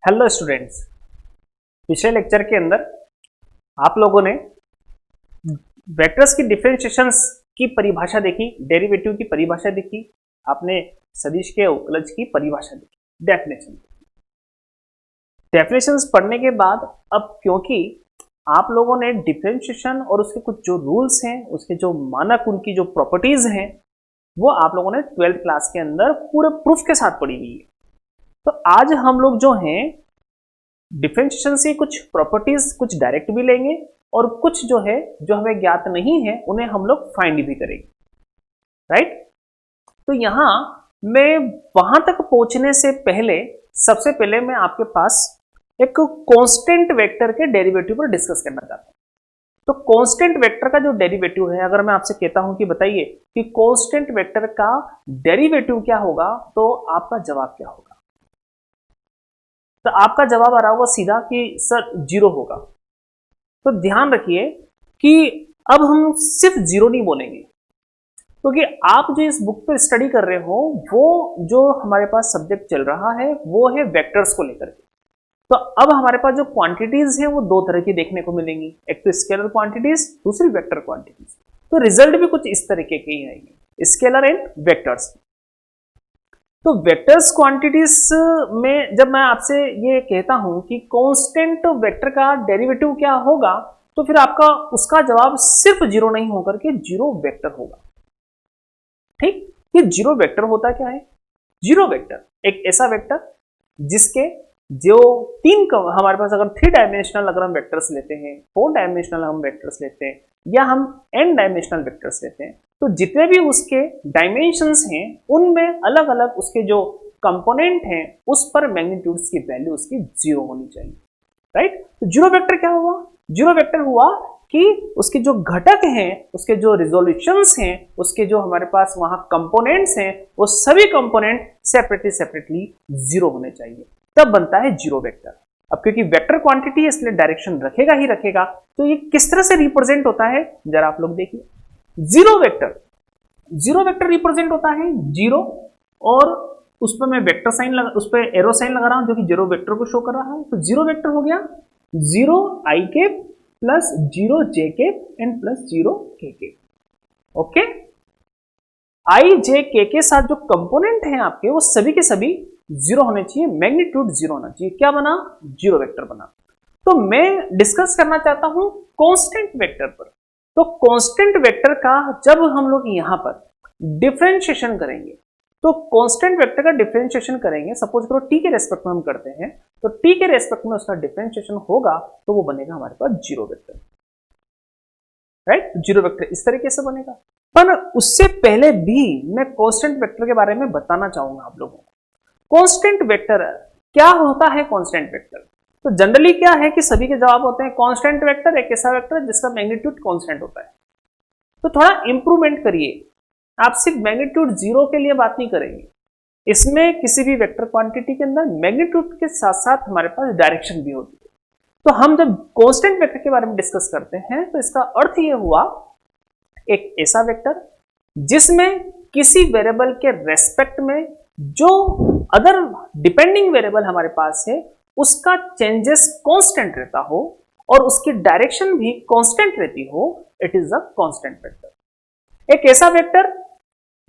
Hello students, पिछले lecture के अंदर आप लोगों ने वेक्टर्स की डिफरेंशिएशंस की परिभाषा देखी, डेरिवेटिव की परिभाषा देखी, आपने सदिश के अवकलज की परिभाषा देखी, डेफिनेशंस पढ़ने के बाद अब क्योंकि आप लोगों ने डिफरेंशिएशन और उसके कुछ जो रूल्स हैं, उसके जो मानक, उनकी जो प्रॉपर्टीज हैं, वो आप लोगों ने 12th क्लास के अंदर पूरे प्रूफ के साथ पढ़ी हुई है। तो आज हम लोग जो हैं डिफरेंशिएशन से कुछ प्रॉपर्टीज कुछ डायरेक्ट भी लेंगे और कुछ जो है जो हमें ज्ञात नहीं है उन्हें हम लोग फाइंड भी करेंगे, राइट। तो यहां मैं वहां तक पहुंचने से पहले सबसे पहले मैं आपके पास एक कांस्टेंट वेक्टर के डेरिवेटिव पर डिस्कस करना चाहता हूं। तो कांस्टेंट वेक्टर का जो डेरिवेटिव है, अगर मैं आपसे कहता हूं कि बताइए कि कांस्टेंट वेक्टर का डेरिवेटिव क्या होगा, तो आपका जवाब क्या होगा? तो आपका जवाब आ रहा होगा सीधा कि सर 0 होगा। तो ध्यान रखिए कि अब हम सिर्फ 0 नहीं बोलेंगे, क्योंकि आप जो इस बुक पर स्टडी कर रहे हो वो जो हमारे पास सब्जेक्ट चल रहा है वो है वेक्टर्स को लेकर के। तो अब हमारे पास जो क्वांटिटीज है वो दो तरह की देखने को मिलेंगी, एक तो स्केलर क्वांटिटीज, दूसरी वेक्टर क्वांटिटीज। तो रिजल्ट भी कुछ इस तरीके के ही आएंगे, स्केलर एंड वेक्टर्स। तो वेक्टर्स क्वांटिटीज में जब मैं आपसे ये कहता हूं कि कांस्टेंट वेक्टर का डेरिवेटिव क्या होगा, तो फिर आपका उसका जवाब सिर्फ 0 नहीं होकर के 0 वेक्टर होगा। ठीक, ये 0 वेक्टर होता क्या है? 0 वेक्टर एक ऐसा वेक्टर जिसके जो हमारे पास अगर 3 डायमेंशनल अगर हम वेक्टर्स लेते हैं, 4 डायमेंशनल हम वेक्टर्स लेते हैं, या हम n डायमेंशनल वेक्टर्स लेते हैं, तो जितने भी उसके डायमेंशंस हैं उनमें अलग अलग उसके जो कंपोनेंट हैं उस पर मैग्नीट्यूड्स की वैल्यू उसकी 0 होनी चाहिए, राइट। तो 0 वेक्टर क्या हुआ? 0 वेक्टर हुआ कि उसके जो घटक हैं, उसके जो रिजोल्यूशंस हैं, उसके जो हमारे पास वहां कंपोनेंट्स हैं, वो सभी कंपोनेंट सेपरेटली 0 होने चाहिए, तब बनता है 0 वेक्टर। अब क्योंकि वेक्टर क्वांटिटी है इसलिए डायरेक्शन रखेगा ही रखेगा। तो ये किस तरह से रिप्रेजेंट होता है जरा आप लोग देखिए। 0 वेक्टर रिप्रेजेंट होता है 0 और उस पर मैं वेक्टर साइन लगा, उस पर एरो साइन लगा रहा हूं जो कि 0 वेक्टर को शो कर रहा है। तो 0 वेक्टर हो गया 0 i cap plus 0 j cap and plus 0 k cap. Okay, i j k के साथ जो कंपोनेंट हैं आपके वो सभी के सभी 0 होने चाहिए, मैग्नीट्यूड 0 होना चाहिए। क्या बना? 0 वेक्टर बना। तो मैं डिस्कस करना चाहता हूं कांस्टेंट वेक्टर पर। तो कांस्टेंट वेक्टर का जब हम लोग यहां पर डिफरेंशिएशन करेंगे, तो कांस्टेंट वेक्टर का डिफरेंशिएशन करेंगे, सपोज करो टी के रेस्पेक्ट में हम करते हैं, तो टी के रेस्पेक्ट में उसका डिफरेंशिएशन होगा तो वो बनेगा हमारे पास 0 वेक्टर, राइट। 0 वेक्टर इस तरीके से बनेगा। पर उससे पहले भी मैं कांस्टेंट वेक्टर के बारे में बताना चाहूंगा आप लोगों को। कांस्टेंट वेक्टर क्या होता है? कांस्टेंट वेक्टर तो जनरली क्या है कि सभी के जवाब होते हैं कांस्टेंट वेक्टर एक ऐसा वेक्टर जिसका मैग्नीट्यूड कांस्टेंट होता है। तो थोड़ा इंप्रूवमेंट करिए, आप सिर्फ मैग्नीट्यूड 0 के लिए बात नहीं करेंगे, इसमें किसी भी वेक्टर क्वांटिटी के अंदर मैग्नीट्यूड के साथ साथ हमारे पास डायरेक्शन भी होती है। तो हम जब कांस्टेंट वेक्टर के बारे में डिस्कस करते हैं तो इसका अर्थ यह हुआ एक ऐसा वेक्टर जिसमें किसी वेरिएबल के रेस्पेक्ट में जो अदर डिपेंडिंग वेरिएबल हमारे पास है उसका चेंजेस कांस्टेंट रहता हो और उसकी डायरेक्शन भी कांस्टेंट रहती हो, it is a constant vector. एक ऐसा वेक्टर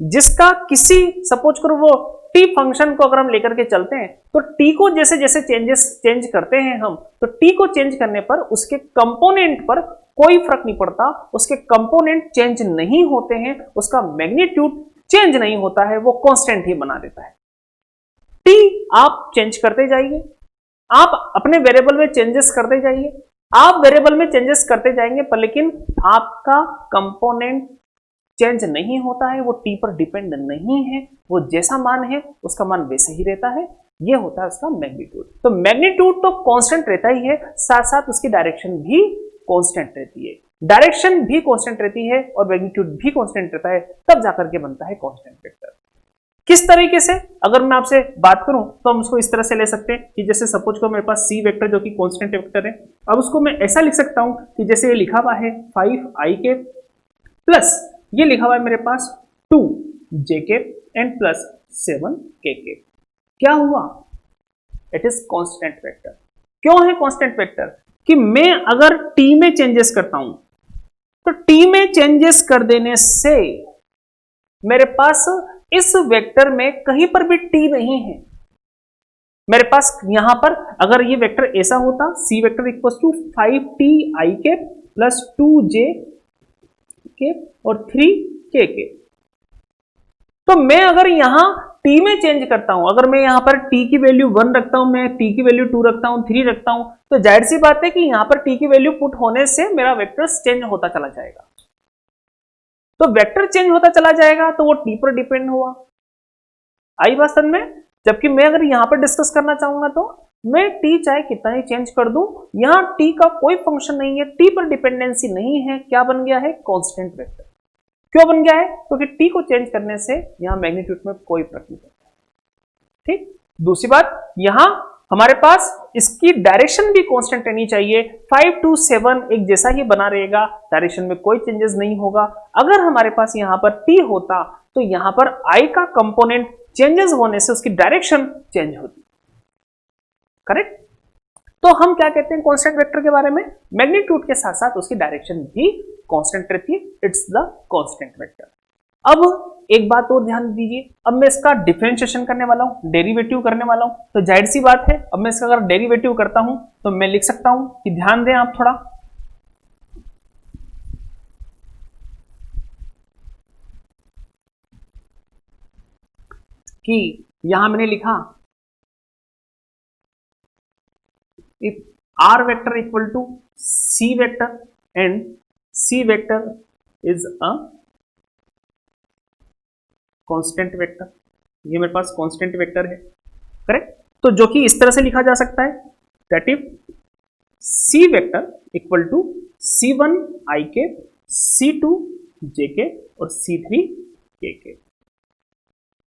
जिसका किसी सपोज करो वो टी फंक्शन को अगर हम लेकर के चलते हैं तो टी को जैसे जैसे चेंज करते हैं हम, तो टी को चेंज करने पर उसके कंपोनेंट पर कोई फर्क नहीं पड़ता, उसके कंपोनेंट चेंज नहीं होते हैं, उसका मैग्नीट्यूड चेंज नहीं होता है, वो कांस्टेंट ही बना देता है। टी आप चेंज करते जाइए, आप अपने वेरिएबल में चेंजेस करते जाइए, आप वेरिएबल में चेंजेस करते जाएंगे, पर लेकिन आपका कंपोनेंट चेंज नहीं होता है, वो टी पर डिपेंड नहीं है, वो जैसा मान है उसका मान वैसे ही रहता है। ये होता है उसका मैग्नीट्यूड। तो मैग्नीट्यूड तो कांस्टेंट रहता ही है, साथ साथ उसकी डायरेक्शन भी कांस्टेंट रहती है, डायरेक्शन भी कांस्टेंट रहती है और मैग्नीट्यूड भी कांस्टेंट रहता है, तब जाकर के बनता है कांस्टेंट वेक्टर। किस तरीके से अगर मैं आपसे बात करूं तो हम उसको इस तरह से ले सकते हैं कि जैसे सपोज को मेरे पास सी वेक्टर जो कि कांस्टेंट वेक्टर है, अब उसको मैं ऐसा लिख सकता हूं कि जैसे ये लिखा हुआ है 5i के प्लस ये लिखा हुआ है मेरे पास 2j के एंड प्लस 7k के। क्या हुआ? It is constant vector. क्यों है कांस्टेंट वेक्टर? कि मैं अगर टी में चेंजेस करता हूं तो टी में चेंजेस कर देने से मेरे पास इस वेक्टर में कहीं पर भी टी नहीं है। मेरे पास यहां पर अगर ये वेक्टर ऐसा होता, c vector equal to 5t i cap plus 2j cap और 3k कैप, तो मैं अगर यहां t में चेंज करता हूं, अगर मैं यहां पर t की वैल्यू 1 रखता हूं, मैं t की वैल्यू 2 रखता हूं, 3 रखता हूं, तो जाहिर सी बात है कि यहां पर t की वैल्यू पुट होने से मेरा वेक्टर चेंज होता चला जाएगा। तो वेक्टर चेंज होता चला जाएगा तो वो t पर डिपेंड हुआ। आई बात समझ में? जबकि मैं अगर यहां पर डिस्कस करना चाहूंगा तो मैं t चाहे कितना ही चेंज कर दूं, यहां t का कोई फंक्शन नहीं है, t पर डिपेंडेंसी नहीं है, क्या बन गया है? Constant vector. क्यों बन गया है? क्योंकि t को चेंज करने से यहां मैग्नीट्यूड में कोई फर्क नहीं पड़ता। ठीक। दूसरी बात, यहां हमारे पास इसकी डायरेक्शन भी कांस्टेंट रहनी चाहिए। 5 to 7 एक जैसा ही बना रहेगा, डायरेक्शन में कोई चेंजेस नहीं होगा। अगर हमारे पास यहां पर t होता तो यहां पर i का कंपोनेंट चेंजेस होने से उसकी डायरेक्शन चेंज होती। करेक्ट? तो हम क्या कहते हैं कांस्टेंट वेक्टर के बारे में? मैग्नीट्यूड के साथ साथ उसकी डायरेक्शन भी कांस्टेंट रहती है। It's the constant vector. अब एक बात और ध्यान दीजिए, अब मैं इसका डिफरेंशिएशन करने वाला हूं, डेरिवेटिव करने वाला हूं, तो जाहिर सी बात है अब मैं इसका अगर डेरिवेटिव करता हूं तो मैं लिख सकता हूं कि ध्यान दें आप थोड़ा, कि यहां मैंने लिखा if r vector equal to c vector and c vector is a constant vector, ये मेरे पास कांस्टेंट वेक्टर है। करेक्ट? तो जो कि इस तरह से लिखा जा सकता है, that if c vector equal to c1 i के, c2 j के और c3 k के।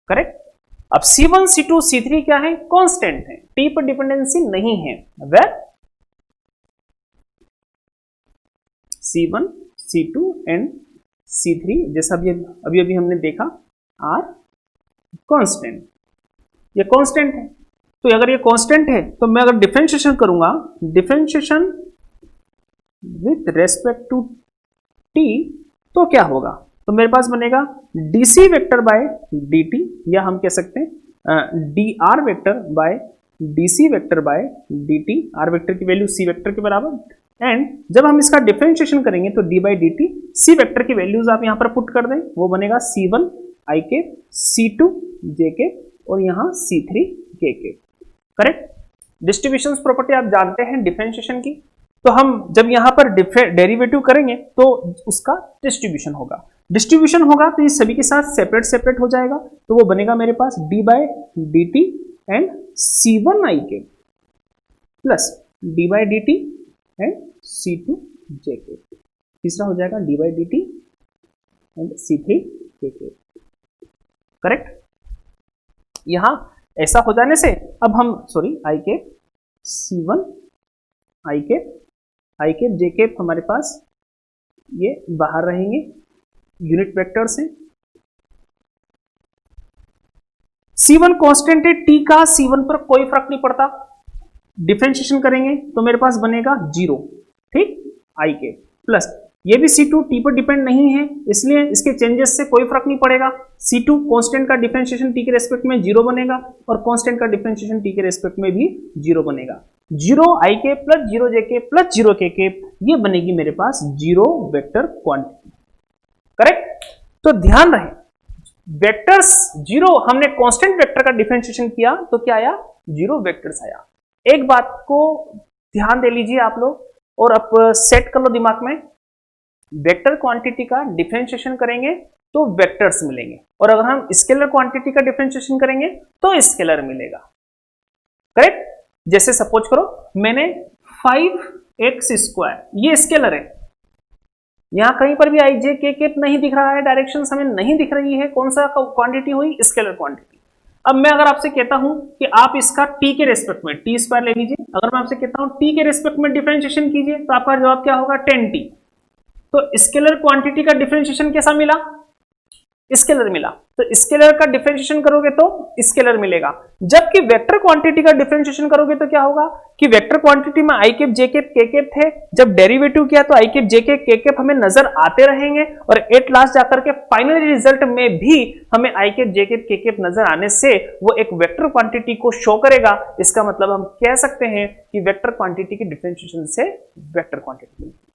करेक्ट? अब c1 c2 c3 क्या है? कांस्टेंट है, t पर डिपेंडेंसी नहीं है। Where c1 c2 and c3 जैसा अभी अभी हमने देखा आर कांस्टेंट, ये कांस्टेंट है। तो अगर ये कांस्टेंट है तो मैं अगर डिफरेंशिएशन करूंगा, differentiation with respect to t, तो क्या होगा? तो मेरे पास बनेगा dc वेक्टर बाय dt, या हम कह सकते हैं dr vector by dc vector by dt, r vector की वैल्यू c वेक्टर के बराबर। एंड जब हम इसका डिफरेंशिएशन करेंगे तो d by dt, c vector की वैल्यूज आप यहां पर पुट कर दें, वो बनेगा c1 i के, c2 j के और यहां c3 k के। करेक्ट? डिस्ट्रीब्यूशन प्रॉपर्टी आप जानते हैं डिफरेंशिएशन की, तो हम जब यहां पर डेरिवेटिव करेंगे तो उसका डिस्ट्रीब्यूशन होगा। डिस्ट्रीब्यूशन होगा तो ये सभी के साथ सेपरेट सेपरेट हो जाएगा, तो वो बनेगा मेरे पास d by dt and c1 i के plus d by dt and c2 j के। तीसरा हो जाएगा d by dt and c3 k के। करेक्ट? यहां ऐसा हो जाने से अब हम i के, c1 i के j के हमारे पास ये बाहर रहेंगे, यूनिट वेक्टर से। c1 कांस्टेंट है, t का c1 पर कोई फर्क नहीं पड़ता। डिफरेंशिएशन करेंगे तो मेरे पास बनेगा 0, ठीक, i के प्लस ये भी c2 t पर डिपेंड नहीं है, इसलिए इसके चेंजेस से कोई फर्क नहीं पड़ेगा। c2 कांस्टेंट का डिफरेंशिएशन t के रेस्पेक्ट में 0 बनेगा और कांस्टेंट का डिफरेंशिएशन t के रेस्पेक्ट में भी 0 बनेगा। 0 i के प्लस 0 j के प्लस 0 k के, ये बनेगी मेरे पास 0 वेक्टर क्वांटिटी। करेक्ट? तो ध्यान रहे, वेक्टर्स 0, हमने कांस्टेंट वेक्टर का डिफरेंशिएशन किया तो क्या आया? 0 वेक्टर्स आया। एक बात को ध्यान दे लीजिए आप लोग और अब सेट कर लो दिमाग में, वेक्टर क्वांटिटी का डिफरेंशिएशन करेंगे तो वेक्टर्स मिलेंगे, और अगर हम स्केलर क्वांटिटी का डिफरेंशिएशन करेंगे तो स्केलर मिलेगा। करेक्ट? जैसे सपोज करो मैंने 5x², ये स्केलर है, यहां कहीं पर भी i j k के नहीं दिख रहा है, डायरेक्शंस हमें नहीं दिख रही है, कौन सा क्वांटिटी हुई? Scalar quantity. अब मैं अगर आपसे कहता हूं कि आप इसका t के रेस्पेक्ट में t² ले लीजिए, अगर मैं आपसे कहता हूं t के रेस्पेक्ट में डिफरेंशिएशन कीजिए तो आपका जवाब क्या होगा? 10t। तो स्केलर क्वांटिटी का डिफरेंशिएशन कैसा मिला? स्केलर मिला, तो स्केलर का डिफरेंशिएशन करोगे तो स्केलर मिलेगा। जबकि वेक्टर क्वांटिटी का डिफरेंशिएशन करोगे तो क्या होगा कि वेक्टर क्वांटिटी में आई कैप जे कैप के कैप थे, जब डेरिवेटिव किया तो आई कैप जे कैप के कैप हमें नजर आते रहेंगे और एट लास्ट जाकर के फाइनल रिजल्ट में भी हमें आई कैप जे कैप के कैप नजर आने से वो एक वेक्टर क्वांटिटी को शो करेगा। इसका मतलब हम कह सकते हैं कि वेक्टर क्वांटिटी के डिफरेंशिएशन से वेक्टर क्वांटिटी मिलती है।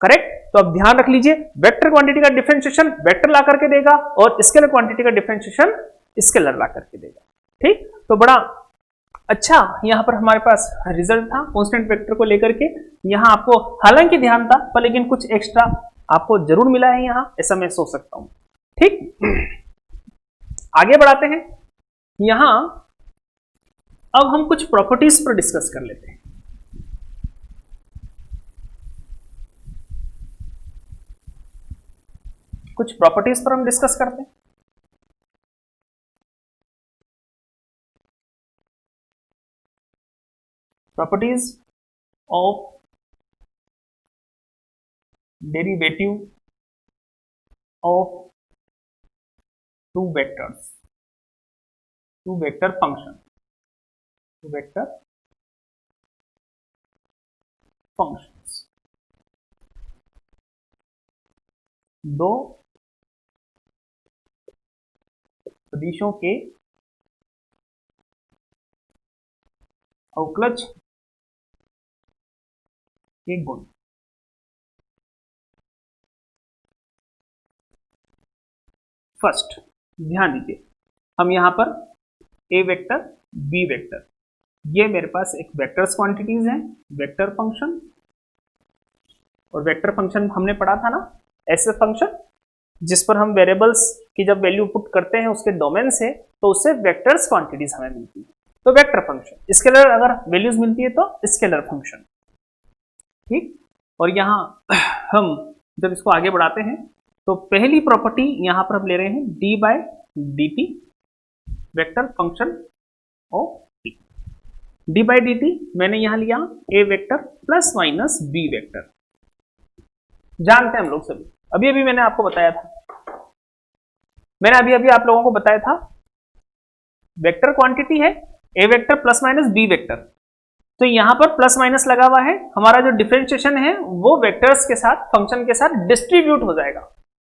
करेक्ट। तो अब ध्यान रख लीजिए, वेक्टर क्वांटिटी का डिफरेंशिएशन वेक्टर ला करके देगा और स्केलर क्वांटिटी का डिफरेंशिएशन स्केलर ला करके देगा। ठीक, तो बड़ा अच्छा यहां पर हमारे पास रिजल्ट था कांस्टेंट वेक्टर को लेकर के। यहां आपको हालांकि ध्यान था पर लेकिन कुछ एक्स्ट्रा आपको जरूर मिला है यहां, ऐसा मैं सोच सकता हूं। ठीक, आगे बढ़ाते हैं। यहां अब हम कुछ प्रॉपर्टीज पर डिस्कस कर लेते हैं। कुछ प्रॉपर्टीज पर हम डिस्कस करते हैं। Properties of derivative of two vector function, vector functions. दो सदिशों के अवकलज के गुण। फर्स्ट ध्यान दीजिए, हम यहां पर ए वेक्टर बी वेक्टर, ये मेरे पास एक वेक्टर्स क्वांटिटीज हैं, वेक्टर फंक्शन। और वेक्टर फंक्शन हमने पढ़ा था ना, ऐसे फंक्शन जिस पर हम वेरिएबल्स की जब वैल्यू पुट करते हैं उसके डोमेन से, तो उससे वेक्टर्स क्वांटिटीज हमें मिलती है, तो वेक्टर फंक्शन। स्केलर अगर वैल्यूज मिलती है तो स्केलर फंक्शन। ठीक, और यहां हम जब इसको आगे बढ़ाते हैं तो पहली प्रॉपर्टी यहां पर हम ले रहे हैं d by d t, vector function of t. D by d t मैंने यहां लिया a vector plus minus b vector. जानते हैं हम लोग सभी, अभी अभी मैंने आपको बताया था, मैंने अभी अभी आप लोगों को बताया था वेक्टर क्वांटिटी है a vector plus minus b vector. तो यहां पर प्लस माइनस लगा हुआ है, हमारा जो डिफरेंशिएशन है वो वेक्टर्स के साथ फंक्शन के साथ डिस्ट्रीब्यूट हो जाएगा,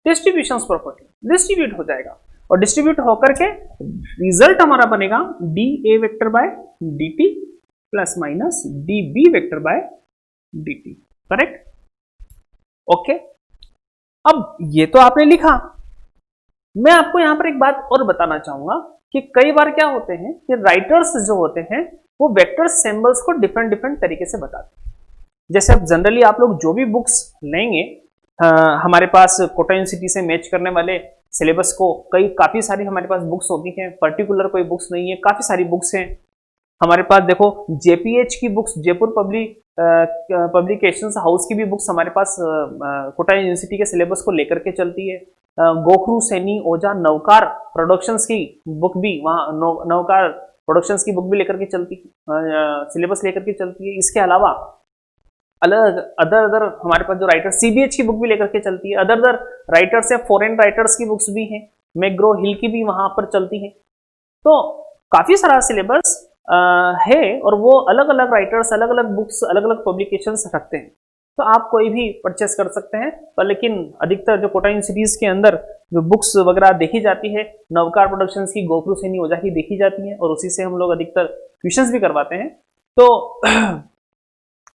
डिस्ट्रीब्यूशन प्रॉपर्टी डिस्ट्रीब्यूट हो जाएगा और डिस्ट्रीब्यूट होकर के रिजल्ट हमारा बनेगा d a vector by d t plus minus d b vector by d t. Correct, okay. अब ये तो आपने लिखा, मैं आपको यहां पर एक बात और बताना चाहूंगा कि कई बार क्या होते हैं कि राइटर्स जो होते हैं वो वेक्टर सिंबल्स को डिफरेंट डिफरेंट तरीके से बताते हैं। जैसे अब जनरली आप लोग जो भी बुक्स लेंगे, हमारे पास कोटा यूनिवर्सिटी से मैच करने वाले सिलेबस को काफी सारी हमारे पास बुक्स होती हैं, पर्टिकुलर कोई बुक्स नहीं है, काफी सारी बुक्स हैं हमारे पास। देखो जेपीएच की बुक्स, जयपुर पब्लिकेशंस हाउस की भी बुक्स हमारे पास कोटा यूनिवर्सिटी के सिलेबस को लेकर के चलती है। गोखरू, सैनी, ओझा, नवकार प्रोडक्शंस की बुक भी वहाँ नवकार प्रोडक्शंस की बुक भी लेकर के चलती, सिलेबस लेकर के चलती है। इसके अलावा अलग अदर हमारे पास जो राइटर सीबीएच की बुक भी लेकर के चलती है, अदर राइटर्स है, फॉरेन राइटर्स की बुक्स भी हैं, मैग्रो हिल की भी वहां पर चलती है। तो काफी सारा सिलेबस है और वो अलग अलग राइटर्स, अलग अलग बुक्स, अलग अलग पब्लिकेशंस रखते हैं, तो आप कोई भी परचेस कर सकते हैं। पर लेकिन अधिकतर जो कोटा यूनिवर्सिटीज के अंदर जो बुक्स वगैरह देखी जाती है, नवकार प्रोडक्शंस की, गोखरू, सैनी, ओझा की देखी जाती है और उसी से हम लोग अधिकतर ट्यूशंस भी करवाते हैं। तो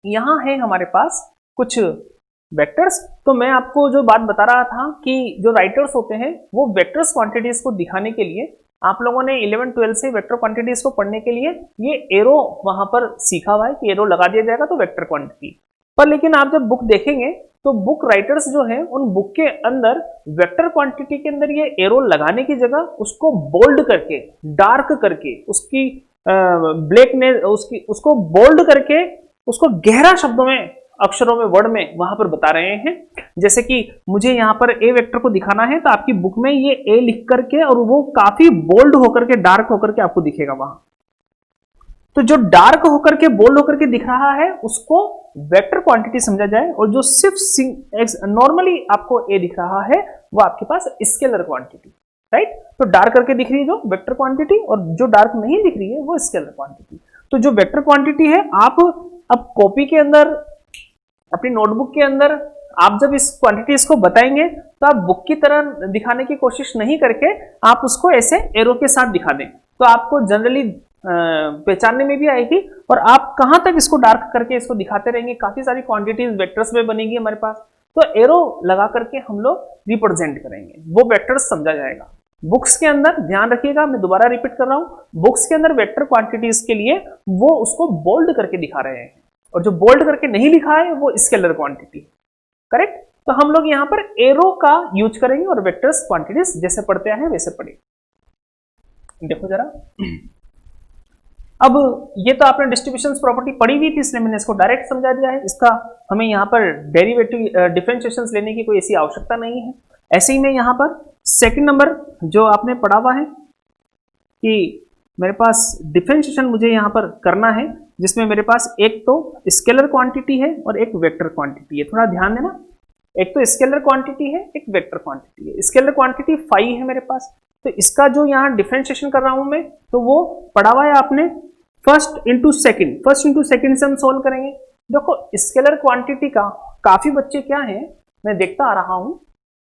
यहाँ है हमारे पास कुछ वेक्टर्स। तो मैं आपको जो बात बता रहा था कि जो राइटर्स होते हैं वो वेक्टर्स क्वांटिटीज को दिखाने के लिए, आप लोगों ने 11-12 से वेक्टर क्वांटिटीज को पढ़ने के लिए ये एरो वहां पर सीखा हुआ है कि एरो लगा दिया जाएगा तो वेक्टर क्वांटिटी। पर लेकिन आप जब बुक देखेंगे तो बुक राइटर्स जो है उन बुक के अंदर वेक्टर क्वांटिटी के अंदर ये एरो लगाने की जगह उसको बोल्ड करके, डार्क करके, उसकी ब्लैक ने उसको बोल्ड करके उसको गहरा शब्दों में, अक्षरों में, वर्ड में वहां पर बता रहे हैं। जैसे कि मुझे यहां पर ए वेक्टर को दिखाना है तो आपकी बुक में ये ए लिख करके और वो काफी बोल्ड होकर के, डार्क होकर के आपको दिखेगा वहां। तो जो डार्क होकर के बोल्ड होकर के दिख रहा है उसको वेक्टर क्वांटिटी समझा जाए, और जो सिर्फ नॉर्मली आपको ए दिख रहा है वो आपके पास स्केलर क्वांटिटी, राइट। तो डार्क करके दिख रही है जो वेक्टर क्वांटिटी, और जो डार्क नहीं दिख रही है वो स्केलर क्वांटिटी। तो जो वेक्टर क्वांटिटी है, आप अब कॉपी के अंदर, अपनी नोटबुक के अंदर आप जब इस क्वांटिटीज को बताएंगे तो आप बुक की तरह दिखाने की कोशिश नहीं करके आप उसको ऐसे एरो के साथ दिखा दें, तो आपको जनरली पहचानने में भी आएगी, और आप कहां तक इसको डार्क करके इसको दिखाते रहेंगे। काफी सारी क्वांटिटीज वेक्टर्स में बनेगी हमारे पास, तो एरो लगा करके हम लोग रिप्रेजेंट करेंगे, वो वेक्टर्स समझा जाएगा। बुक्स के अंदर ध्यान रखिएगा, मैं दोबारा रिपीट कर रहा हूं, बुक्स के अंदर वेक्टर क्वांटिटीज के लिए वो उसको बोल्ड करके दिखा रहे हैं, और जो बोल्ड करके नहीं लिखा है वो स्केलर क्वांटिटी, करेक्ट। तो हम लोग यहां पर एरो का यूज करेंगे और वेक्टर्स क्वांटिटीज जैसे पढ़ते हैं वैसे पढ़े। देखो जरा, अब ये तो आपने डिस्ट्रीब्यूशन प्रॉपर्टी पढ़ी हुई थी, इसलिए मैंने इसको डायरेक्ट समझा दिया है। इसका हमें यहाँ पर डेरिवेटिव डिफरेंशिएशंस लेने की कोई ऐसी आवश्यकता नहीं है। ऐसे ही मैं यहाँ पर सेकंड नंबर जो आपने पढ़ा हुआ है कि मेरे पास डिफरेंशिएशन मुझे यहाँ पर करना है, जिसमें मेरे पास एक तो स्केलर क्वांटिटी है और एक वेक्टर क्वांटिटी है। थोड़ा ध्यान देना, एक तो स्केलर क्वांटिटी है, एक वेक्टर क्वांटिटी है। स्केलर क्वांटिटी 5 है मेरे पास, तो इसका जो यहाँ डिफरेंशिएशन कर रहा हूं मैं, तो वो पढ़ा हुआ है आपने फर्स्ट इंटू सेकेंड से हम सोल्व करेंगे। देखो स्केलर क्वांटिटी का काफी बच्चे क्या है, मैं देखता आ रहा हूं,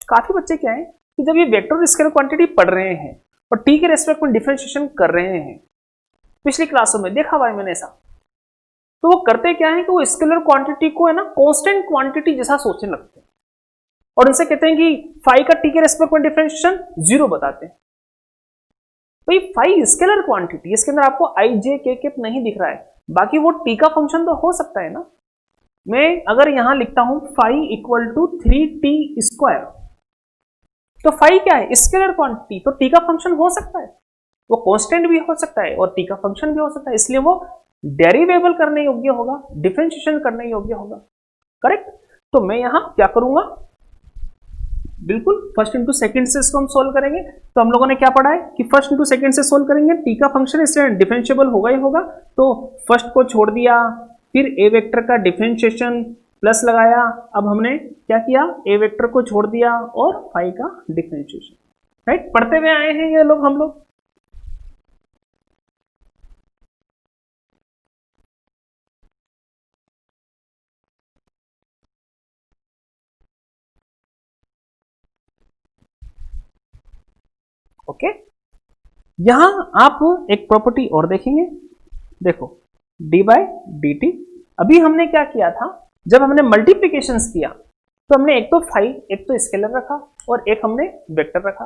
काफी बच्चे क्या है कि जब ये वेक्टर और स्केलर क्वांटिटी पढ़ रहे हैं और टी के रेस्पेक्ट में डिफरेंशिएशन कर रहे हैं, पिछली क्लासों में देखा हुआ है मैंने ऐसा, तो वो करते क्या है कि वो स्केलर क्वांटिटी को है ना कांस्टेंट क्वांटिटी जैसा सोचने लगते हैं, और उनसे कहते हैं कि फाई का टी के रेस्पेक्ट में डिफरेंशिएशन 0 बताते हैं। भाई फाई स्केलर क्वांटिटी, इसके अंदर आपको आई जे के नहीं दिख रहा है, बाकी वो टी का फंक्शन तो हो सकता है ना। मैं अगर यहां लिखता हूं फाई इक्वल टू 3t², तो फाई क्या है, स्केलर क्वांटिटी, तो टी का फंक्शन हो सकता है, वो कांस्टेंट भी हो सकता है और टी का फंक्शन भी हो सकता है, इसलिए वो डेरिवेबल करने योग्य होगा, डिफरेंशिएशन करने योग्य होगा, करेक्ट। तो मैं यहां क्या करूंगा, बिल्कुल फर्स्ट इंटू सेकंड से इसको हम सोल्व करेंगे। तो हम लोगों ने क्या पढ़ा है कि फर्स्ट इंटू सेकंड से सोल्व करेंगे, टी का फंक्शन इसलिए डिफरेंशिएबल होगा ही होगा, तो फर्स्ट को छोड़ दिया, फिर ए वेक्टर का डिफरेंशिएशन प्लस लगाया, अब हमने क्या किया, ए वेक्टर को छोड़ दिया और फाई का डिफरेंशिएशन, राइट। पढ़ते हुए आए हैं ये लोग, हम लोग। ओके, यहां आप एक प्रॉपर्टी और देखेंगे, देखो डी बाई डी टी। अभी हमने क्या किया था, जब हमने मल्टीप्लीकेशंस किया तो हमने एक तो फाई, एक तो स्केलर रखा और एक हमने वेक्टर रखा।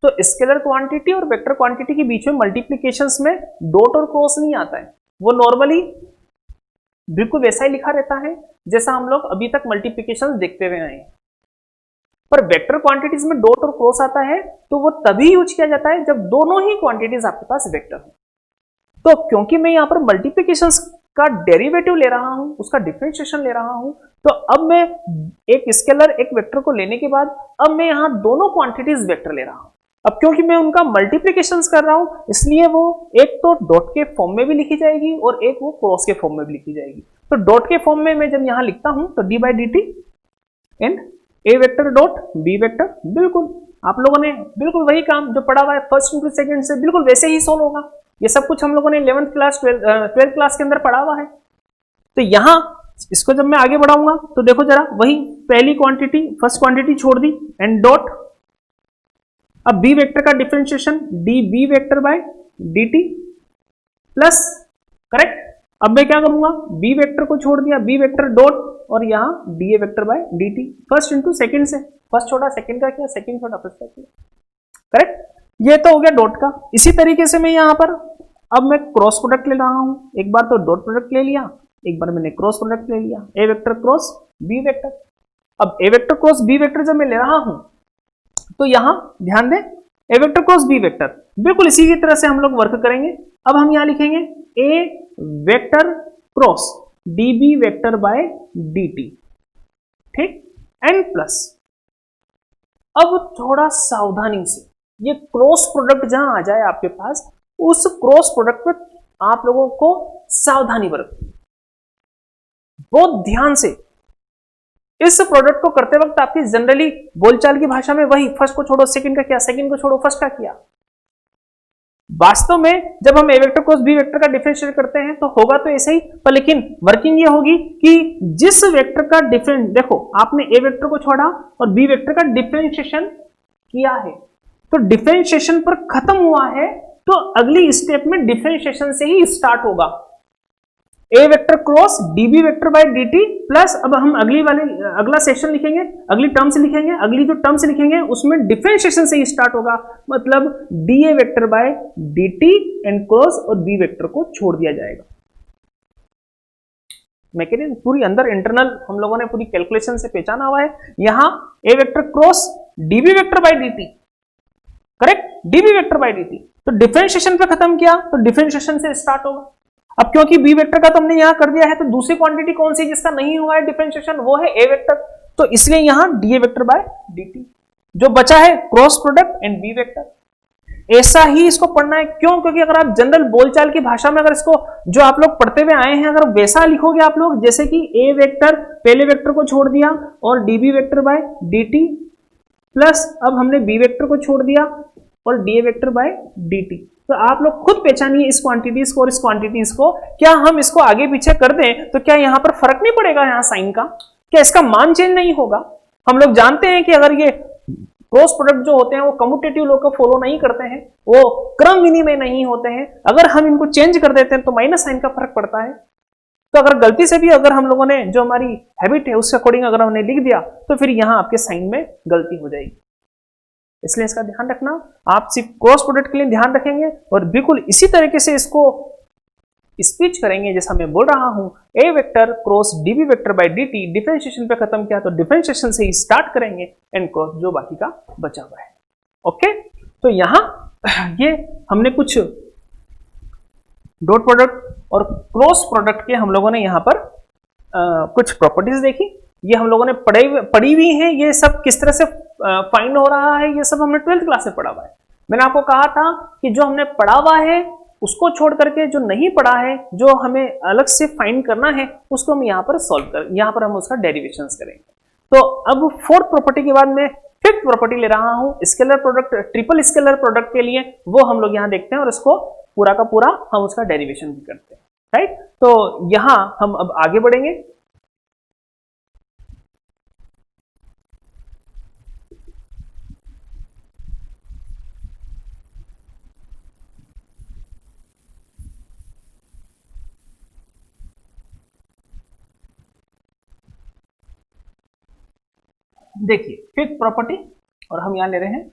तो स्केलर क्वांटिटी और वेक्टर क्वांटिटी के बीच में मल्टीप्लीकेशंस में डॉट और क्रॉस नहीं आता है, वो नॉर्मली बिल्कुल वैसा ही लिखा रहता है जैसा हम लोग अभी तक मल्टीप्लीकेशंस देखते हुए आए हैं। पर वेक्टर क्वांटिटीज में डॉट और क्रॉस आता है तो वो तभी यूज किया जाता है जब दोनों ही क्वांटिटीज आपके पास वेक्टर हो। तो क्योंकि मैं यहां पर मल्टीप्लिकेशंस का डेरिवेटिव ले रहा हूं, उसका डिफरेंशिएशन ले रहा हूं, तो अब मैं एक स्केलर एक वेक्टर को लेने के बाद अब मैं यहां दोनों क्वांटिटीज वेक्टर ले रहा हूं। अब क्योंकि मैं उनका मल्टीप्लिकेशंस कर रहा हूं, इसलिए वो एक तो डॉट के फॉर्म में भी लिखी जाएगी और एक वो क्रॉस के फॉर्म में भी लिखी जाएगी। तो डॉट के फॉर्म में मैं जब यहां लिखता हूं तो d by d t and a vector dot b vector, बिल्कुल आप लोगों ने बिल्कुल वही काम जो पढ़ा हुआ है फर्स्ट इंटू सेकंड से बिल्कुल वैसे ही सोल्व होगा। ये सब कुछ हम लोगों ने 11th क्लास 12th क्लास के अंदर पढ़ा हुआ है। तो यहां इसको जब मैं आगे बढ़ाऊंगा तो देखो जरा, वही पहली क्वांटिटी फर्स्ट क्वांटिटी छोड़ दी एंड डॉट, अब बी वेक्टर का differentiation d b vector by d t plus, correct. अब मैं क्या करूंगा, बी वेक्टर को छोड़ दिया, बी वेक्टर डॉट और यहां d a vector by d T, first into second से, फर्स्ट छोटा सेकेंड का किया, सेकेंड छोटा फर्स्ट का किया, करेक्ट। ये तो हो गया डॉट का। इसी तरीके से मैं यहां पर अब मैं क्रॉस प्रोडक्ट ले रहा हूं, एक बार तो डॉट प्रोडक्ट ले लिया, एक बार मैंने क्रॉस प्रोडक्ट ले लिया, a vector cross B vector. अब ए वेक्टर क्रॉस बी वेक्टर जब मैं ले रहा हूं तो यहां ध्यान दें, ए वेक्टर क्रॉस बी वेक्टर बिल्कुल इसी की तरह से हम लोग वर्क करेंगे। अब हम यहां लिखेंगे a vector cross d b vector by d t, ठीक, एंड प्लस। अब थोड़ा सावधानी से ये क्रॉस प्रोडक्ट जहां आ जाए आपके पास, उस क्रॉस प्रोडक्ट में आप लोगों को सावधानी बरतनी, बहुत ध्यान से। इस प्रोडक्ट को करते वक्त आपकी जनरली बोलचाल की भाषा में वही फर्स्ट को छोड़ो सेकंड का किया, सेकंड को छोड़ो फर्स्ट का किया। वास्तव में जब हम ए वेक्टर क्रॉस बी वेक्टर का डिफरेंशिएट करते हैं तो होगा तो ऐसे ही, पर लेकिन वर्किंग ये होगी कि जिस वेक्टर का डिफरेंस, देखो आपने ए वेक्टर को छोड़ा और बी वेक्टर का डिफरेंशिएशन किया है, तो डिफरेंशिएशन पर खत्म हुआ है, तो अगली स्टेप में डिफरेंशिएशन से ही स्टार्ट होगा। A vector cross d b vector by d t plus, अब हम अगला सेक्शन लिखेंगे, अगली टर्म्स लिखेंगे, अगली जो टर्म्स लिखेंगे उसमें डिफरेंशिएशन से ही स्टार्ट होगा, मतलब d a vector by d t and cross और बी वेक्टर को छोड़ दिया जाएगा। मैं कह रही पूरी अंदर इंटरनल हम लोगों ने पूरी कैलकुलेशन से पहचाना हुआ है। यहां a vector cross d b vector by d t, correct, d b vector by d t, तो डिफरेंशिएशन पे खत्म किया तो डिफरेंशिएशन से स्टार्ट होगा। अब क्योंकि बी वेक्टर का तो हमने यहां कर दिया है, तो दूसरी क्वांटिटी कौन सी जिसका नहीं हुआ है डिफरेंशिएशन, वो है ए वेक्टर, तो इसलिए यहां d a vector by d, जो बचा है cross product and b vector. ऐसा ही इसको पढ़ना है, क्यों? क्योंकि अगर आप जनरल बोलचाल की भाषा में अगर इसको जो आप लोग पढ़ते हुए आए हैं अगर वैसा लिखोगे आप लोग, जैसे कि ए वेक्टर पहले वेक्टर को छोड़ दिया और dB vector by D plus अब हमने बी वेक्टर को छोड़ दिया और D a vector by D, तो आप लोग खुद पहचानिए इस क्वांटिटीज को और इस क्वांटिटीज को। क्या हम इसको आगे पीछे कर दें तो क्या यहां पर फर्क नहीं पड़ेगा यहां साइन का? क्या इसका मान चेंज नहीं होगा? हम लोग जानते हैं कि अगर ये क्रॉस प्रोडक्ट जो होते हैं वो कम्यूटेटिव लॉ को फॉलो नहीं करते हैं, वो क्रम विनिमय नहीं होते हैं। अगर हम इनको चेंज कर देते हैं तो माइनस साइन का फर्क पड़ता है। तो अगर गलती से भी अगर हम लोगों ने जो हमारी हैबिट है उसके अकॉर्डिंग अगर हमने लिख दिया तो फिर यहां आपके साइन में गलती हो जाएगी, इसलिए इसका ध्यान रखना। आप सिर्फ क्रॉस प्रोडक्ट के लिए ध्यान रखेंगे और बिल्कुल इसी तरीके से इसको स्पीच करेंगे जैसा मैं बोल रहा हूं, a vector cross d b vector by d t, differentiation पे खत्म किया तो डिफरेंशिएशन से ही स्टार्ट करेंगे एंड क्रॉस जो बाकी का बचा हुआ है। ओके, तो यहां ये हमने कुछ डॉट प्रोडक्ट और क्रॉस प्रोडक्ट के हम लोगों ने यहां पर कुछ प्रॉपर्टीज देखी, ये हम लोगों ने पढ़ी हुई है। ये सब किस तरह से फाइंड हो रहा है ये सब हमने 12th क्लास में पढ़ा हुआ है। मैंने आपको कहा था कि जो हमने पढ़ा हुआ है उसको छोड़ करके जो नहीं पढ़ा है, जो हमें अलग से फाइंड करना है, उसको हम यहाँ पर सॉल्व कर, यहाँ पर हम उसका डेरिवेशंस करेंगे। तो अब 4th प्रॉपर्टी के बाद में 5th प्रॉपर्टी ले रहा हूँ, scalar product, triple scalar product के लिए, वो हम लोग यहाँ देखते हैं और इसको पूरा का पूरा हम उसका डेरिवेशन भी करते हैं, राइट। तो यहाँ हम अब आगे बढ़ेंगे। देखिए 5th प्रॉपर्टी, और हम यहां ले रहे हैं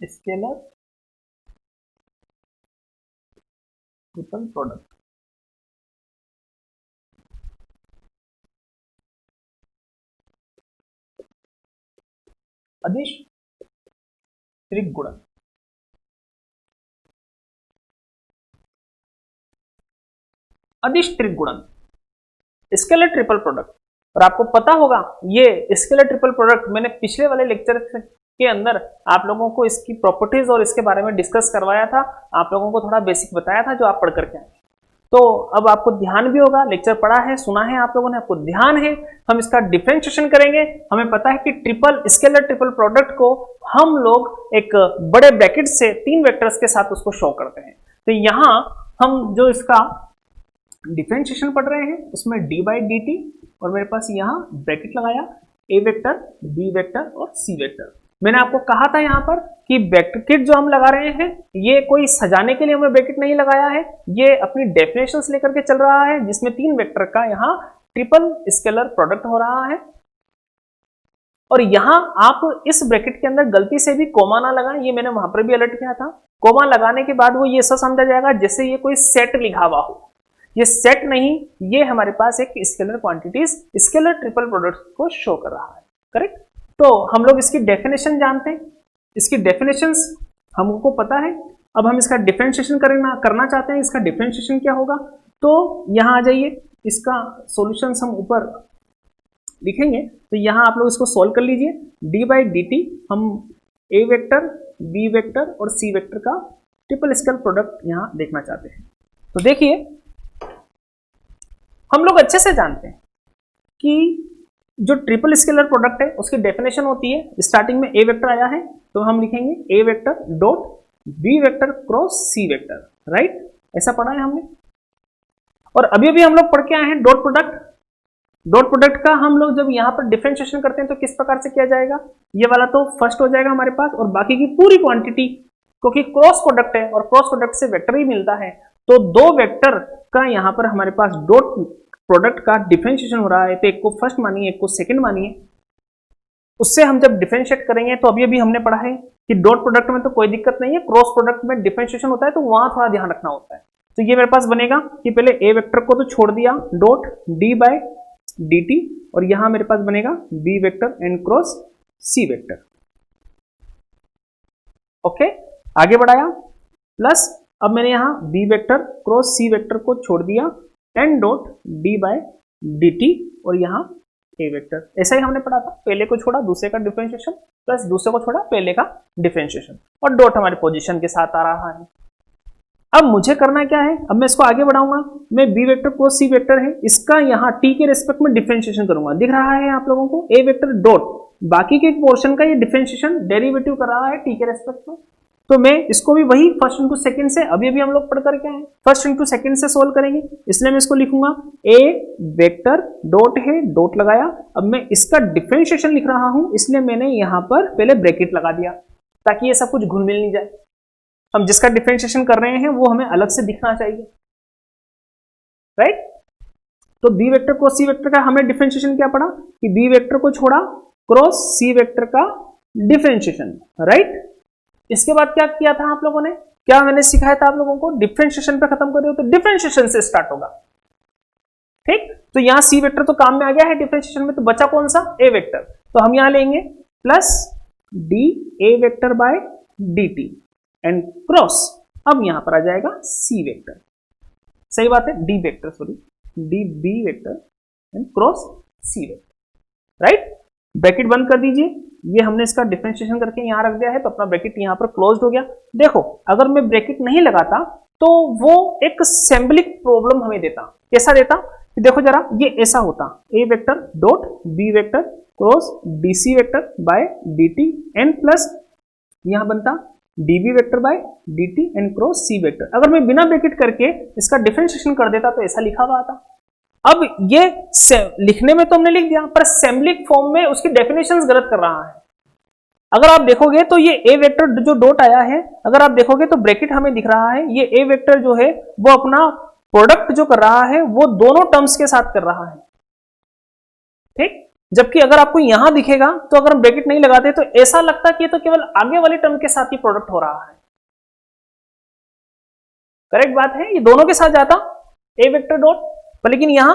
स्केलर ट्रिपल प्रोडक्ट। अदिश त्रिगुणन, अदिश त्रिगुणन, स्केलर ट्रिपल प्रोडक्ट। और आपको पता होगा ये स्केलर ट्रिपल प्रोडक्ट मैंने पिछले वाले लेक्चर के अंदर आप लोगों को इसकी प्रॉपर्टीज और इसके बारे में डिस्कस करवाया था, आप लोगों को थोड़ा बेसिक बताया था जो आप पढ़ करके आए। तो अब आपको ध्यान भी होगा, लेक्चर पढ़ा है, सुना है आप लोगों ने, आपको ध्यान है। हम इसका डिफरेंशिएशन करेंगे। हमें पता है कि ट्रिपल स्केलर ट्रिपल प्रोडक्ट को हम लोग एक बड़े ब्रैकेट से 3 वेक्टर्स के साथ उसको शो करते हैं। तो यहां हम जो इसका डिफरेंशिएशन पढ़ रहे हैं उसमें डी बाई डी टी, और मेरे पास यहाँ ब्रैकेट लगाया ए वेक्टर, बी वेक्टर और सी वेक्टर। मैंने आपको कहा था यहाँ पर कि ब्रैकेट जो हम लगा रहे हैं ये कोई सजाने के लिए हमने ब्रैकेट नहीं लगाया है, ये अपनी डेफिनेशंस लेकर के चल रहा है, जिसमें 3 वेक्टर का यहाँ ट्रिपल स्केलर प्रोडक्ट हो रहा है। और यहाँ आप इस ब्रैकेट के अंदर गलती से भी कोमा ना लगाएं, ये मैंने वहां पर भी अलर्ट किया था। कोमा लगाने के बाद वो ये ऐसा समझा जाएगा जैसे ये कोई सेट लिखा हुआ हो, ये सेट नहीं, ये हमारे पास एक scalar quantities scalar triple product को शो कर रहा है, करेक्ट। तो हम लोग इसकी डेफिनेशन जानते हैं, इसकी डेफिनेशंस हमको पता है। अब हम इसका डिफरेंशिएशन करना चाहते हैं, इसका डिफरेंशिएशन क्या होगा, तो यहाँ आ जाइए, इसका सॉल्यूशंस हम ऊपर लिखेंगे। तो यहाँ आप लोग इसको सॉल्व कर लीजिए। डी बाई डी टी हम ए वेक्टर, बी वेक्टर और सी वेक्टर का ट्रिपल स्केलर प्रोडक्ट यहां देखना चाहते हैं। तो देखिए हम लोग अच्छे से जानते हैं कि जो ट्रिपल स्केलर प्रोडक्ट है उसकी डेफिनेशन होती है, स्टार्टिंग में ए वेक्टर आया है तो हम लिखेंगे a vector dot b vector cross c vector, right? ऐसा पढ़ा है हमने। और अभी अभी हम लोग पढ़ के आए हैं डॉट प्रोडक्ट। डॉट प्रोडक्ट का हम लोग जब यहाँ पर डिफरेंशिएशन करते हैं तो किस प्रकार से किया जाएगा, ये वाला तो फर्स्ट हो जाएगा हमारे पास, और बाकी की पूरी क्वांटिटी, क्योंकि क्रॉस प्रोडक्ट है और क्रॉस प्रोडक्ट से वेक्टर ही मिलता है, तो दो वेक्टर का यहाँ पर हमारे पास डॉट प्रोडक्ट का डिफरेंशिएशन हो रहा है, तो एक को फर्स्ट मानिए एक को सेकंड मानिए। उससे हम जब डिफरेंशिएट करेंगे तो अभी अभी हमने पढ़ा है कि डॉट प्रोडक्ट में तो कोई दिक्कत नहीं है, क्रॉस प्रोडक्ट में डिफरेंशिएशन होता है तो वहां थोड़ा ध्यान रखना होता है। तो ये मेरे पास बनेगा कि पहले ए वेक्टर को तो छोड़ दिया dot d by d t, और यहां मेरे पास बनेगा b vector and cross c vector. Okay, आगे बढ़ाया प्लस, अब मैंने यहां b vector cross c vector को छोड़ दिया and dot d by d t, और यहां ए वेक्टर। ऐसा ही हमने पढ़ा था, पहले को छोड़ा दूसरे का डिफरेंशिएशन प्लस दूसरे को छोड़ा पहले का डिफरेंशिएशन, और डॉट हमारे पोजीशन के साथ आ रहा है। अब मुझे करना क्या है, अब मैं इसको आगे बढ़ाऊंगा, मैं b vector cross c vector है इसका यहाँ टी के रेस्पेक्ट में डिफरेंशिएशन करूंगा। दिख रहा है आप लोगों को ए वेक्टर डॉट बाकी के पोर्शन का ये डिफरेंशिएशन डेरिवेटिव कर रहा है टी के रेस्पेक्ट में, तो मैं इसको भी वही फर्स्ट इंटू सेकंड से अभी अभी हम लोग पढ़ करके आए, फर्स्ट इंटू सेकंड से सोल्व करेंगे, इसलिए मैं इसको लिखूंगा ए वेक्टर डॉट है डॉट लगाया। अब मैं इसका डिफरेंशिएशन लिख रहा हूं, इसलिए मैंने यहां पर पहले ब्रैकेट लगा दिया ताकि ये सब कुछ घुल मिल नहीं जाए। हम जिसका डिफरेंशिएशन कर रहे हैं वो हमें अलग से दिखना चाहिए, राइट? तो B vector cross c vector का हमें डिफरेंशिएशन क्या पड़ा कि बी वेक्टर को छोड़ा क्रॉस सी वेक्टर का डिफरेंशिएशन, राइट? इसके बाद क्या किया था आप लोगों ने, क्या मैंने सिखाया था आप लोगों को, डिफरेंशिएशन पे खत्म कर रहे हो तो डिफरेंशिएशन से स्टार्ट होगा, ठीक? तो यहां सी वेक्टर तो काम में आ गया है डिफरेंशिएशन में, तो बचा कौन सा, ए वेक्टर, तो हम यहां लेंगे plus D a vector by d t and cross, अब यहां पर आ जाएगा सी वेक्टर, सही बात है, d vector sorry d b vector and cross c vector, right? Bracket बंद कर दीजिए, ये हमने इसका डिफरेंशिएशन करके यहां रख दिया है तो अपना ब्रैकेट यहां पर क्लोज्ड हो गया। देखो अगर मैं ब्रैकेट नहीं लगाता तो वो एक सिंबलिक प्रॉब्लम हमें देता, कैसा देता, देखो जरा ये ऐसा होता, a vector dot b vector cross d c vector by d t and plus यहां बनता db vector by dt and cross c vector. अगर मैं बिना ब्रैकेट करके इसका डिफरेंशिएशन कर देता तो ऐसा लिखा हुआ आता। अब ये लिखने में तो हमने लिख दिया पर सिंबलिक फॉर्म में उसकी डेफिनेशंस गलत कर रहा है। अगर आप देखोगे तो ये a वेक्टर जो डॉट आया है, अगर आप देखोगे तो ब्रैकेट हमें दिख रहा है, ये a वेक्टर जो है वो अपना प्रोडक्ट जो कर रहा है वो दोनों टर्म्स के साथ कर रहा है, ठीक? जबकि अगर आपको यहां दिखेगा तो अगर हम ब्रैकेट नहीं लगाते तो ऐसा लगता कि ये तो केवल आगे वाले टर्म के साथ ही प्रोडक्ट हो रहा है। करेक्ट बात है, ये दोनों के साथ जाता ए वेक्टर डॉट, पर लेकिन यहां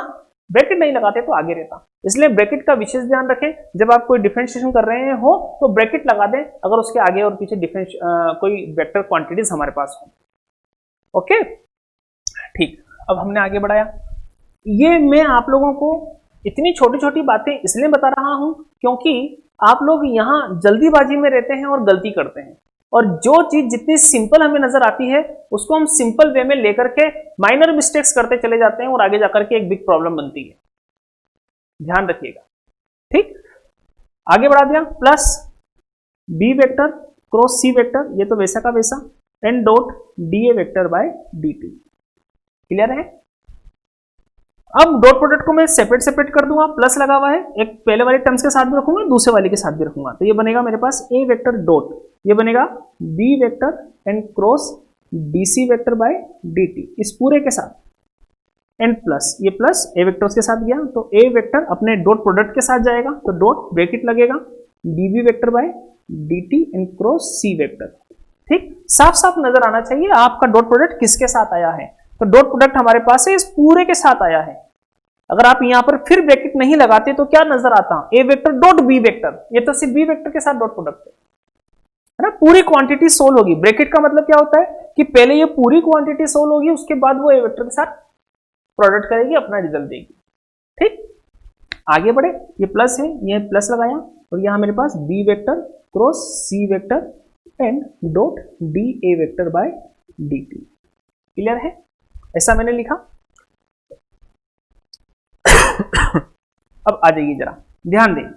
ब्रैकेट नहीं लगाते तो आगे रहता। इसलिए ब्रैकेट का विशेष ध्यान रखें, जब आप कोई डिफरेंशिएशन कर रहे हो तो ब्रैकेट लगा दें अगर उसके आगे और पीछे कोई वेक्टर क्वांटिटीज हमारे पास हो। ओके ठीक, अब हमने आगे बढ़ाया। ये मैं आप लोगों को इतनी छोटी छोटी बातें इसलिए बता रहा हूं क्योंकि आप लोग यहां जल्दीबाजी में रहते हैं और गलती करते हैं, और जो चीज जितनी सिंपल हमें नजर आती है उसको हम सिंपल वे में लेकर के माइनर मिस्टेक्स करते चले जाते हैं और आगे जाकर के एक बिग प्रॉब्लम बनती है। ध्यान रखिएगा, ठीक? आगे बढ़ा दिया plus b vector cross c vector, ये तो वैसा का वैसा, and dot d a vector by d t. Clear है? अब डॉट प्रोडक्ट को मैं सेपरेट सेपरेट कर दूंगा, प्लस लगा हुआ है, एक पहले वाले टर्म्स के साथ भी रखूंगा दूसरे वाले के साथ भी रखूंगा, तो ये बनेगा मेरे पास ए वेक्टर डॉट, ये बनेगा b vector and cross d c vector by d t, इस पूरे के साथ एंड प्लस ये प्लस ए वेक्टर के साथ गया तो ए वेक्टर अपने डॉट प्रोडक्ट के साथ जाएगा तो डॉट ब्रैकेट लगेगा d b vector by d t and cross c vector. ठीक, साफ साफ नजर आना चाहिए आपका डॉट प्रोडक्ट किसके साथ आया है, तो डॉट प्रोडक्ट हमारे पास है इस पूरे के साथ आया है। अगर आप यहां पर फिर ब्रैकेट नहीं लगाते तो क्या नजर आता, ए वेक्टर डॉट बी वेक्टर, ये तो सिर्फ बी वेक्टर के साथ डॉट प्रोडक्ट है ना, पूरी क्वांटिटी सोल्व होगी। ब्रैकेट का मतलब क्या होता है कि पहले ये पूरी क्वांटिटी सोल्व होगी उसके बाद वो ए वेक्टर के साथ प्रोडक्ट करेगी, अपना रिजल्ट देगी। ठीक, आगे बढ़े, ये प्लस है, ये प्लस लगाया और यहां मेरे पास b vector cross c vector and dot d a vector by d t. Clear है? ऐसा मैंने लिखा। अब आ जाइए जरा ध्यान दें,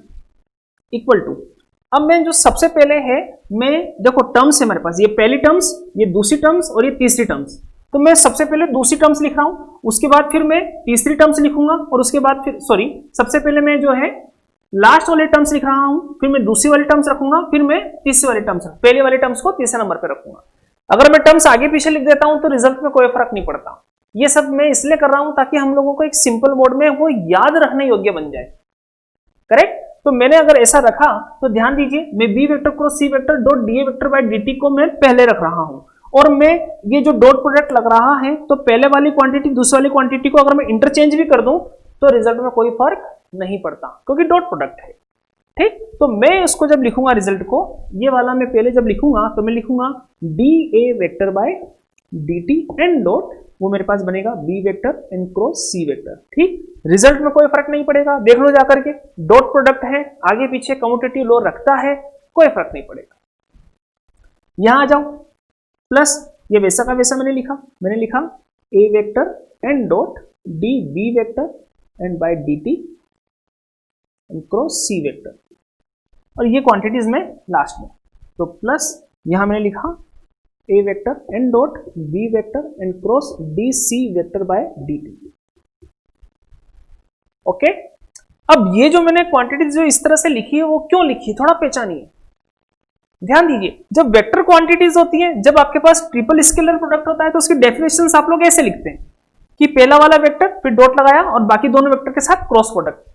इक्वल टू, अब मैं जो सबसे पहले है, मैं देखो टर्म्स है मेरे पास, ये पहली टर्म्स, ये दूसरी टर्म्स और ये तीसरी टर्म्स। तो मैं सबसे पहले दूसरी टर्म्स लिख रहा हूं, उसके बाद फिर मैं तीसरी टर्म्स लिखूंगा, और उसके बाद फिर सबसे पहले मैं जो है लास्ट वाले टर्म्स लिख रहा हूं, फिर मैं दूसरी वाली टर्म्स रखूंगा, फिर मैं तीसरी वाली टर्म्स, पहले वाले टर्म्स को तीसरे नंबर पर रखूंगा। अगर मैं टर्म्स आगे पीछे लिख देता हूं तो रिजल्ट में कोई फर्क नहीं पड़ता। ये सब मैं इसलिए कर रहा हूं ताकि हम लोगों को एक सिंपल वर्ड में वो याद रखने योग्य बन जाए। करेक्ट? तो मैंने अगर ऐसा रखा तो ध्यान दीजिए, मैं b vector cross c vector dot d a vector by d t को मैं पहले रख रहा हूं, और मैं ये जो डॉट प्रोडक्ट लग रहा है, तो पहले वाली क्वांटिटी दूसरी वाली क्वांटिटी को अगर मैं इंटरचेंज भी कर दूं तो रिजल्ट में कोई फर्क नहीं पड़ता, क्योंकि डॉट प्रोडक्ट है। ठीक? तो मैं इसको जब लिखूंगा रिजल्ट को, ये वाला मैं पहले जब लिखूंगा तो मैं लिखूंगा d a vector by d t and dot, वो मेरे पास बनेगा b vector and cross c vector. ठीक? रिजल्ट में कोई फर्क नहीं पड़ेगा, देख लो जाकर के, डॉट प्रोडक्ट है, आगे पीछे कम्यूटेटिव लॉ रखता है, कोई फर्क नहीं पड़ेगा। यहां आ जाओ, प्लस ये वैसा का वैसा मैंने लिखा a vector and dot d b vector and by d t and cross c vector, और ये क्वांटिटीज में लास्ट में, तो प्लस यहां मैंने लिखा a vector and dot b vector and cross d c vector by d t. Okay? अब ये जो मैंने क्वांटिटीज जो इस तरह से लिखी है, वो क्यों लिखी है, थोड़ा पहचानिए, ध्यान दीजिए। जब वेक्टर क्वांटिटीज होती है, जब आपके पास ट्रिपल स्केलर प्रोडक्ट होता है, तो उसकी डेफिनेशंस आप लोग ऐसे लिखते हैं कि पहला वाला वेक्टर फिर डॉट लगाया और बाकी दोनों वेक्टर के साथ क्रॉस प्रोडक्ट।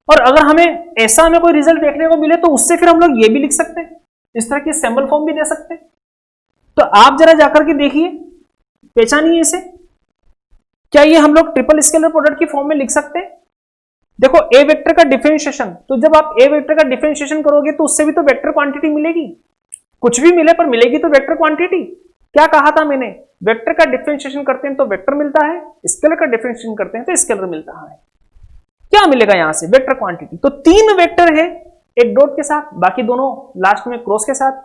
और अगर हमें ऐसा कोई रिजल्ट देखने को मिले तो उससे फिर हम लोग ये भी लिख सकते हैं, इस तरह की सिंबल फॉर्म भी दे सकते हैं। तो आप जरा जाकर के देखिए, पहचानिए इसे, क्या ये हम लोग ट्रिपल स्केलर प्रोडक्ट की फॉर्म में लिख सकते हैं? देखो ए वेक्टर का डिफरेंशिएशन, तो जब आप ए वेक्टर का डिफरेंशिएशन करोगे तो उससे भी तो वेक्टर क्वांटिटी मिलेगी, कुछ भी मिले पर मिलेगी तो वेक्टर क्वांटिटी। क्या कहा था मैंने, वेक्टर का डिफरेंशिएशन करते हैं तो वेक्टर मिलता है, स्केलर का डिफरेंशिएशन करते हैं तो स्केलर मिलता है। क्या मिलेगा यहां से, वेक्टर क्वांटिटी। तो तीन वेक्टर है, एक डॉट के साथ, बाकी दोनों लास्ट में क्रॉस के साथ,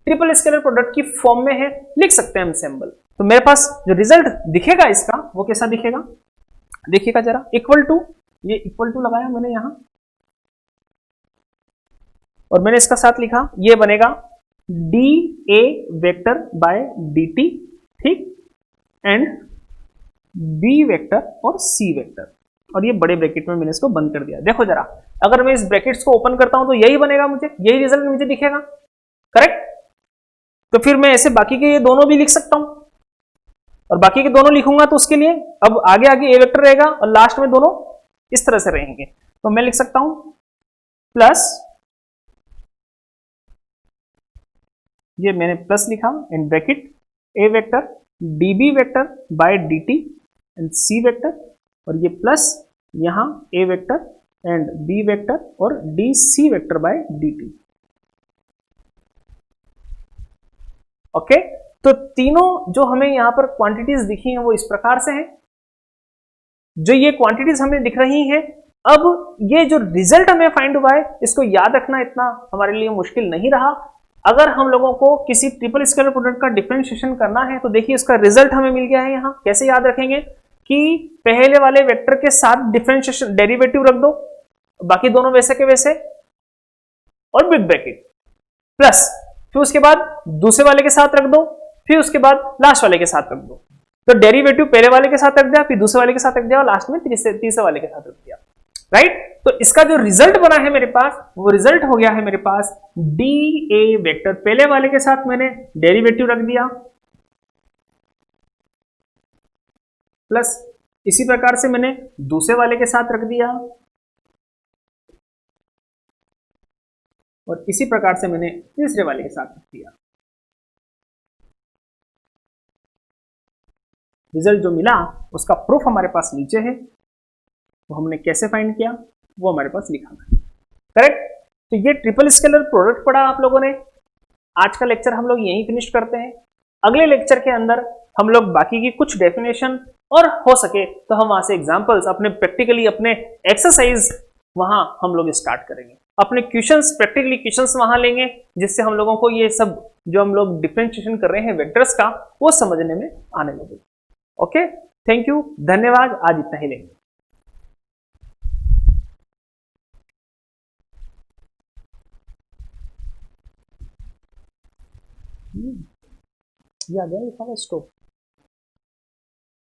ट्रिपल स्केलर प्रोडक्ट की फॉर्म में है, लिख सकते हैं हम सिंबल। तो मेरे पास जो रिजल्ट दिखेगा इसका, वो कैसा दिखेगा, देखिएगा जरा, इक्वल टू, ये इक्वल टू लगाया मैंने यहां, और मैंने इसका साथ लिखा, ये बनेगा d a vector by d t, ठीक, एंड बी वेक्टर और सी वेक्टर, और ये बड़े ब्रैकेट में मैंने इसको बंद कर दिया। देखो जरा, अगर मैं इस ब्रैकेट्स को ओपन करता हूं तो यही बनेगा, मुझे यही रिजल्ट मुझे दिखेगा। करेक्ट? तो फिर मैं ऐसे बाकी के ये दोनों भी लिख सकता हूं, और बाकी के दोनों लिखूंगा तो उसके लिए अब आगे आगे ए वेक्टर रहेगा और लास्ट में दोनों इस तरह से रहेंगे। तो मैं लिख सकता हूं प्लस, ये मैंने प्लस लिखा in bracket, a vector d b vector by d t and c vector, और ये प्लस यहां a vector and b vector और d c vector by d t. Okay? तो तीनों जो हमें यहां पर क्वांटिटीज दिखी हैं वो इस प्रकार से हैं। जो ये क्वांटिटीज हमें दिख रही हैं, अब ये जो रिजल्ट हमें फाइंड हुआ है, इसको याद रखना इतना हमारे लिए मुश्किल नहीं रहा। अगर हम लोगों को किसी ट्रिपल स्केलर प्रोडक्ट का डिफरेंशिएशन करना है तो देखिए इसका रिजल्ट हमें मिल गया है। यहां कैसे याद रखेंगे कि पहले वाले वेक्टर के साथ डिफरेंशिएशन डेरिवेटिव रख दो, बाकी दोनों वैसे के वैसे, और बिग ब्रैकेट प्लस, फिर उसके बाद दूसरे वाले के साथ रख दो, फिर उसके बाद लास्ट वाले के साथ रख दो। तो डेरिवेटिव पहले वाले के साथ रख दिया, फिर दूसरे वाले के साथ रख दिया, और लास्ट में तीसरे वाले के साथ रख दिया। राइट? तो इसका जो रिजल्ट बना है मेरे पास, वो रिजल्ट हो गया है मेरे पास डी ए वेक्टर, पहले वाले के साथ मैंने डेरिवेटिव रख दिया, प्लस इसी प्रकार से मैंने दूसरे वाले के साथ रख दिया, और इसी प्रकार से मैंने तीसरे वाले के साथ रख दिया। रिजल्ट जो मिला उसका प्रूफ हमारे पास नीचे है, वो हमने कैसे फाइंड किया वो हमारे पास लिखा है। करेक्ट? तो ये ट्रिपल स्केलर प्रोडक्ट पढ़ा आप लोगों ने। आज का लेक्चर हम लोग यहीं फिनिश करते हैं। अगले लेक्चर के अंदर हम लोग बाकी की कुछ डेफिनेशन, और हो सके तो हम वहां से एग्जांपल्स अपने प्रैक्टिकली अपने एक्सरसाइज वहां हम लोग स्टार्ट करेंगे। अपने क्वेश्चंस, प्रैक्टिकली क्वेश्चंस वहां लेंगे, जिससे हम लोगों को ये सब जो हम लोग डिफरेंशिएशन कर रहे हैं वेक्टर्स का, वो समझने में आने लगेगा। ओके, थैंक यू, धन्यवाद, आज इतना ही लेंगे। ये आ गया ये सारा स्टॉप।